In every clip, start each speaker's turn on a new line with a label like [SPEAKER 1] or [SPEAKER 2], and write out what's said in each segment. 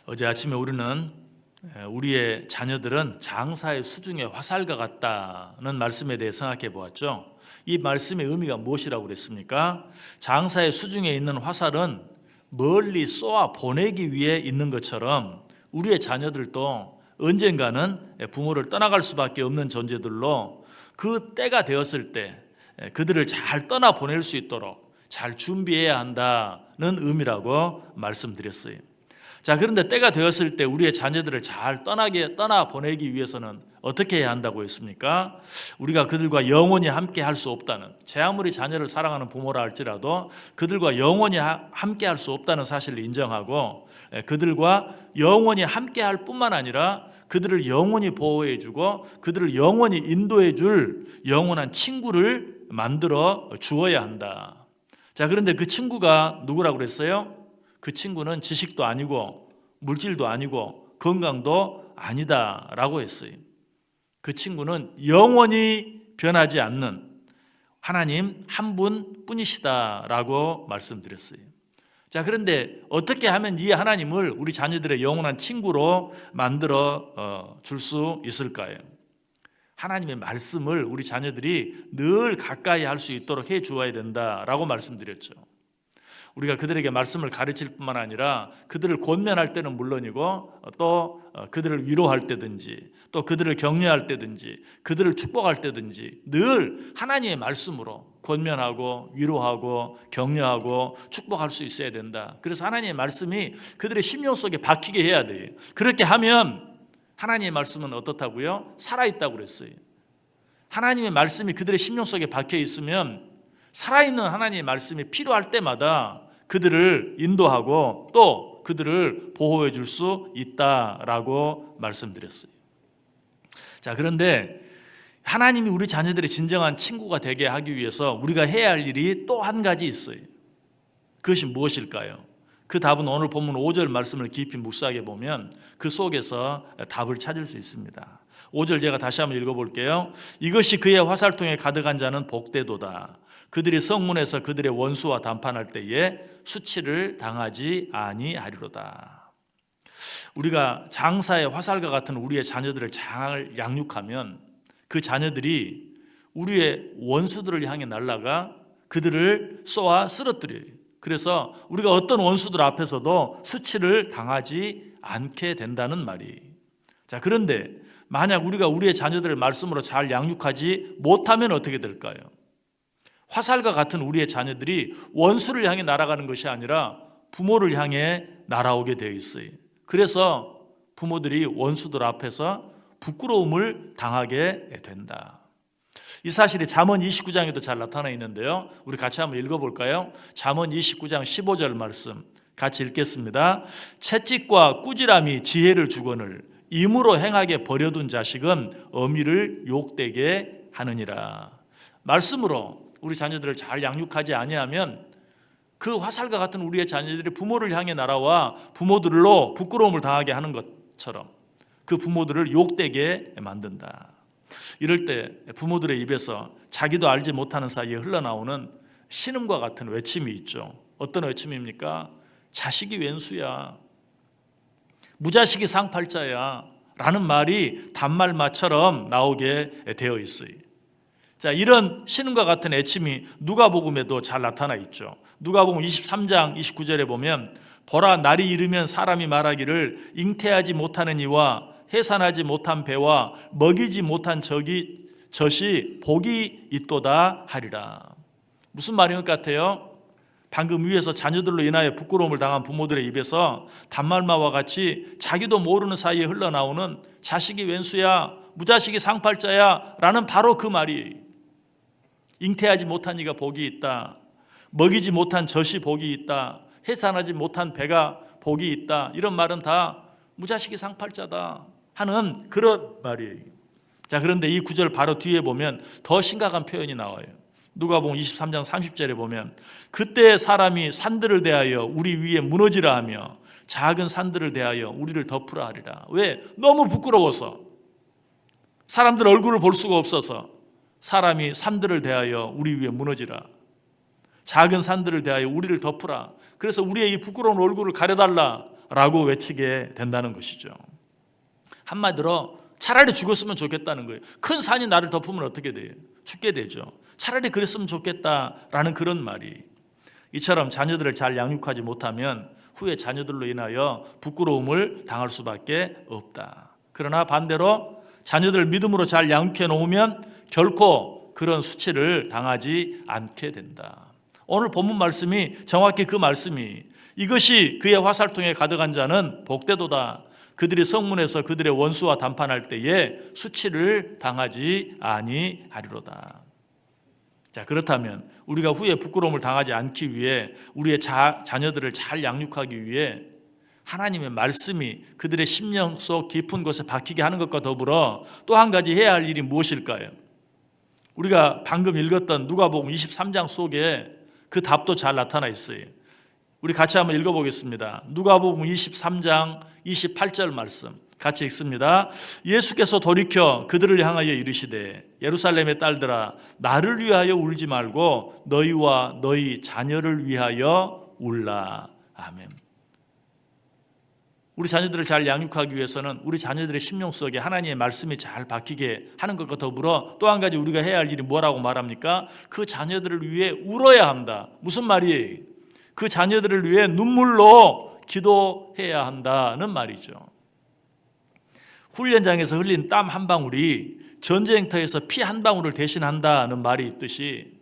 [SPEAKER 1] 어제 아침에 우리는 우리의 자녀들은 장사의 수중의 화살과 같다는 말씀에 대해 생각해 보았죠. 이 말씀의 의미가 무엇이라고 그랬습니까? 장사의 수중에 있는 화살은 멀리 쏘아 보내기 위해 있는 것처럼 우리의 자녀들도 언젠가는 부모를 떠나갈 수밖에 없는 존재들로 그 때가 되었을 때 그들을 잘 떠나 보낼 수 있도록 잘 준비해야 한다는 의미라고 말씀드렸어요. 자, 그런데 때가 되었을 때 우리의 자녀들을 잘 떠나 보내기 위해서는 어떻게 해야 한다고 했습니까? 우리가 그들과 영원히 함께 할 수 없다는, 제 아무리 자녀를 사랑하는 부모라 할지라도 그들과 영원히 함께 할 수 없다는 사실을 인정하고, 그들과 영원히 함께 할 뿐만 아니라 그들을 영원히 보호해 주고 그들을 영원히 인도해 줄 영원한 친구를 만들어 주어야 한다. 자, 그런데 그 친구가 누구라고 그랬어요? 그 친구는 지식도 아니고 물질도 아니고 건강도 아니다라고 했어요. 그 친구는 영원히 변하지 않는 하나님 한 분뿐이시다라고 말씀드렸어요. 자, 그런데 어떻게 하면 이 하나님을 우리 자녀들의 영원한 친구로 만들어 줄 수 있을까요? 하나님의 말씀을 우리 자녀들이 늘 가까이 할 수 있도록 해 주어야 된다라고 말씀드렸죠. 우리가 그들에게 말씀을 가르칠 뿐만 아니라 그들을 권면할 때는 물론이고 또 그들을 위로할 때든지 또 그들을 격려할 때든지 그들을 축복할 때든지 늘 하나님의 말씀으로 권면하고 위로하고 격려하고 축복할 수 있어야 된다. 그래서 하나님의 말씀이 그들의 심령 속에 박히게 해야 돼요. 그렇게 하면 하나님의 말씀은 어떻다고요? 살아있다고 그랬어요. 하나님의 말씀이 그들의 심령 속에 박혀 있으면 살아있는 하나님의 말씀이 필요할 때마다 그들을 인도하고 또 그들을 보호해 줄 수 있다라고 말씀드렸어요. 자, 그런데 하나님이 우리 자녀들의 진정한 친구가 되게 하기 위해서 우리가 해야 할 일이 또 한 가지 있어요. 그것이 무엇일까요? 그 답은 오늘 본문 5절 말씀을 깊이 묵상해 보면 그 속에서 답을 찾을 수 있습니다. 5절 제가 다시 한번 읽어볼게요. 이것이 그의 화살통에 가득한 자는 복되도다. 그들이 성문에서 그들의 원수와 담판할 때에 수치를 당하지 아니하리로다. 우리가 장사의 화살과 같은 우리의 자녀들을 잘 양육하면 그 자녀들이 우리의 원수들을 향해 날아가 그들을 쏘아 쓰러뜨려요. 그래서 우리가 어떤 원수들 앞에서도 수치를 당하지 않게 된다는 말이에요. 자, 그런데 만약 우리가 우리의 자녀들을 말씀으로 잘 양육하지 못하면 어떻게 될까요? 화살과 같은 우리의 자녀들이 원수를 향해 날아가는 것이 아니라 부모를 향해 날아오게 되어 있어요. 그래서 부모들이 원수들 앞에서 부끄러움을 당하게 된다. 이 사실이 잠언 29장에도 잘 나타나 있는데요. 우리 같이 한번 읽어볼까요? 잠언 29장 15절 말씀 같이 읽겠습니다. 채찍과 꾸지람이 지혜를 주거늘 임으로 행하게 버려둔 자식은 어미를 욕되게 하느니라. 말씀으로 우리 자녀들을 잘 양육하지 아니하면 그 화살과 같은 우리의 자녀들이 부모를 향해 날아와 부모들로 부끄러움을 당하게 하는 것처럼 그 부모들을 욕되게 만든다. 이럴 때 부모들의 입에서 자기도 알지 못하는 사이에 흘러나오는 신음과 같은 외침이 있죠. 어떤 외침입니까? 자식이 왼수야, 무자식이 상팔자야 라는 말이 단말마처럼 나오게 되어 있어요. 자, 이런 신음과 같은 애침이 누가복음에도 잘 나타나 있죠. 누가복음 23장 29절에 보면 보라, 날이 이르면 사람이 말하기를 잉태하지 못하는 이와 해산하지 못한 배와 먹이지 못한 젖이 복이 있도다 하리라. 무슨 말인 것 같아요? 방금 위에서 자녀들로 인하여 부끄러움을 당한 부모들의 입에서 단말마와 같이 자기도 모르는 사이에 흘러나오는 자식이 왼수야, 무자식이 상팔자야 라는 바로 그 말이, 잉태하지 못한 이가 복이 있다, 먹이지 못한 젖이 복이 있다, 해산하지 못한 배가 복이 있다, 이런 말은 다 무자식이 상팔자다 하는 그런 말이에요. 자, 그런데 이 구절 바로 뒤에 보면 더 심각한 표현이 나와요. 누가복음 23장 30절에 보면 그때 사람이 산들을 대하여 우리 위에 무너지라 하며 작은 산들을 대하여 우리를 덮으라 하리라. 왜? 너무 부끄러워서, 사람들 얼굴을 볼 수가 없어서 사람이 산들을 대하여 우리 위에 무너지라, 작은 산들을 대하여 우리를 덮으라. 그래서 우리의 이 부끄러운 얼굴을 가려달라 라고 외치게 된다는 것이죠. 한마디로 차라리 죽었으면 좋겠다는 거예요. 큰 산이 나를 덮으면 어떻게 돼요? 죽게 되죠. 차라리 그랬으면 좋겠다라는 그런 말이. 이처럼 자녀들을 잘 양육하지 못하면 후에 자녀들로 인하여 부끄러움을 당할 수밖에 없다. 그러나 반대로 자녀들을 믿음으로 잘 양육해 놓으면 결코 그런 수치를 당하지 않게 된다. 오늘 본문 말씀이 정확히 그 말씀이 이것이 그의 화살통에 가득한 자는 복되도다. 그들이 성문에서 그들의 원수와 담판할 때에 수치를 당하지 아니하리로다. 자, 그렇다면 우리가 후에 부끄러움을 당하지 않기 위해 우리의 자녀들을 잘 양육하기 위해 하나님의 말씀이 그들의 심령 속 깊은 곳에 박히게 하는 것과 더불어 또 한 가지 해야 할 일이 무엇일까요? 우리가 방금 읽었던 누가복음 23장 속에 그 답도 잘 나타나 있어요. 우리 같이 한번 읽어보겠습니다. 누가복음 23장 28절 말씀 같이 읽습니다. 예수께서 돌이켜 그들을 향하여 이르시되 예루살렘의 딸들아 나를 위하여 울지 말고 너희와 너희 자녀를 위하여 울라. 아멘. 우리 자녀들을 잘 양육하기 위해서는 우리 자녀들의 심령 속에 하나님의 말씀이 잘 박히게 하는 것과 더불어 또 한 가지 우리가 해야 할 일이 뭐라고 말합니까? 그 자녀들을 위해 울어야 한다. 무슨 말이에요? 그 자녀들을 위해 눈물로 기도해야 한다는 말이죠. 훈련장에서 흘린 땀 한 방울이 전쟁터에서 피 한 방울을 대신한다는 말이 있듯이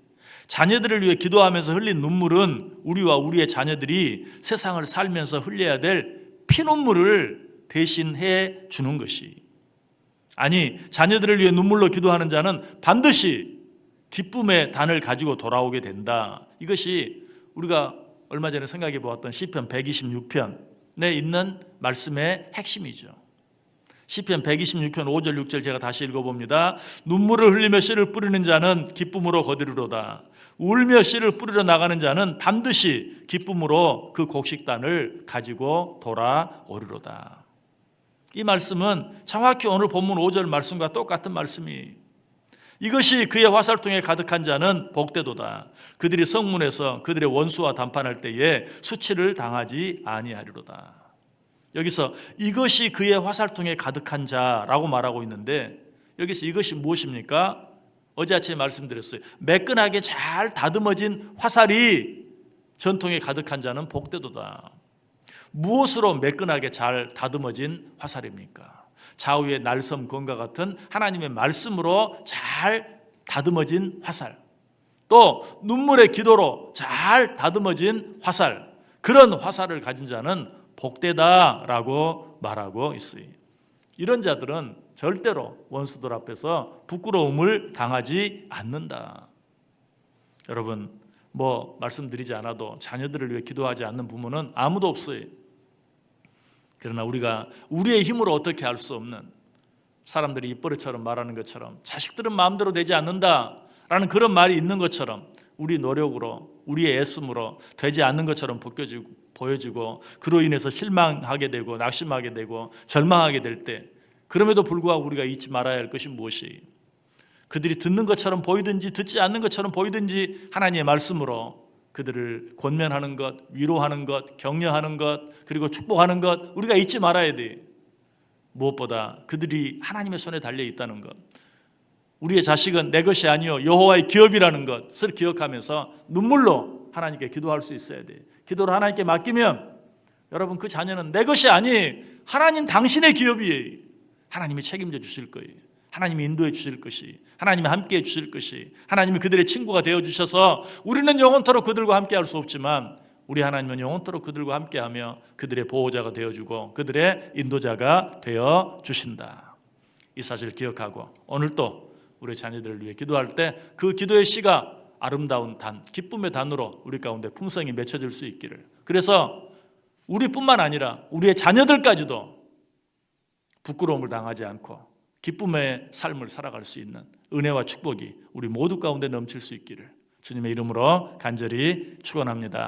[SPEAKER 1] 자녀들을 위해 기도하면서 흘린 눈물은 우리와 우리의 자녀들이 세상을 살면서 흘려야 될 피눈물을 대신해 주는 것이, 아니 자녀들을 위해 눈물로 기도하는 자는 반드시 기쁨의 단을 가지고 돌아오게 된다. 이것이 우리가 얼마 전에 생각해 보았던 시편 126편에 있는 말씀의 핵심이죠. 시편 126편 5절 6절 제가 다시 읽어봅니다. 눈물을 흘리며 씨를 뿌리는 자는 기쁨으로 거두리로다. 울며 씨를 뿌리러 나가는 자는 반드시 기쁨으로 그 곡식단을 가지고 돌아오리로다. 이 말씀은 정확히 오늘 본문 5절 말씀과 똑같은 말씀이, 이것이 그의 화살통에 가득한 자는 복되도다. 그들이 성문에서 그들의 원수와 담판할 때에 수치를 당하지 아니하리로다. 여기서 이것이 그의 화살통에 가득한 자라고 말하고 있는데, 여기서 이것이 무엇입니까? 어제 아침에 말씀드렸어요. 매끈하게 잘 다듬어진 화살이 전통에 가득한 자는 복되도다. 무엇으로 매끈하게 잘 다듬어진 화살입니까? 좌우의 날섬검과 같은 하나님의 말씀으로 잘 다듬어진 화살, 또 눈물의 기도로 잘 다듬어진 화살, 그런 화살을 가진 자는 복되다라고 말하고 있어요. 이런 자들은 절대로 원수들 앞에서 부끄러움을 당하지 않는다. 여러분, 말씀드리지 않아도 자녀들을 위해 기도하지 않는 부모는 아무도 없어요. 그러나 우리가 우리의 힘으로 어떻게 할 수 없는, 사람들이 입버릇처럼 말하는 것처럼 자식들은 마음대로 되지 않는다라는 그런 말이 있는 것처럼 우리 노력으로, 우리의 애씀으로 되지 않는 것처럼 보여지고 그로 인해서 실망하게 되고 낙심하게 되고 절망하게 될 때, 그럼에도 불구하고 우리가 잊지 말아야 할 것이 무엇이, 그들이 듣는 것처럼 보이든지 듣지 않는 것처럼 보이든지 하나님의 말씀으로 그들을 권면하는 것, 위로하는 것, 격려하는 것, 그리고 축복하는 것, 우리가 잊지 말아야 돼. 무엇보다 그들이 하나님의 손에 달려 있다는 것, 우리의 자식은 내 것이 아니요 여호와의 기업이라는 것을 기억하면서 눈물로 하나님께 기도할 수 있어야 돼. 기도를 하나님께 맡기면 여러분, 그 자녀는 내 것이 아니 하나님 당신의 기업이에요. 하나님이 책임져 주실 거예요. 하나님이 인도해 주실 것이, 하나님이 함께해 주실 것이, 하나님이 그들의 친구가 되어 주셔서 우리는 영원토록 그들과 함께할 수 없지만 우리 하나님은 영원토록 그들과 함께하며 그들의 보호자가 되어주고 그들의 인도자가 되어 주신다. 이 사실을 기억하고 오늘 또 우리 자녀들을 위해 기도할 때 그 기도의 씨가 아름다운 단, 기쁨의 단으로 우리 가운데 풍성히 맺혀질 수 있기를, 그래서 우리뿐만 아니라 우리의 자녀들까지도 부끄러움을 당하지 않고 기쁨의 삶을 살아갈 수 있는 은혜와 축복이 우리 모두 가운데 넘칠 수 있기를 주님의 이름으로 간절히 축원합니다.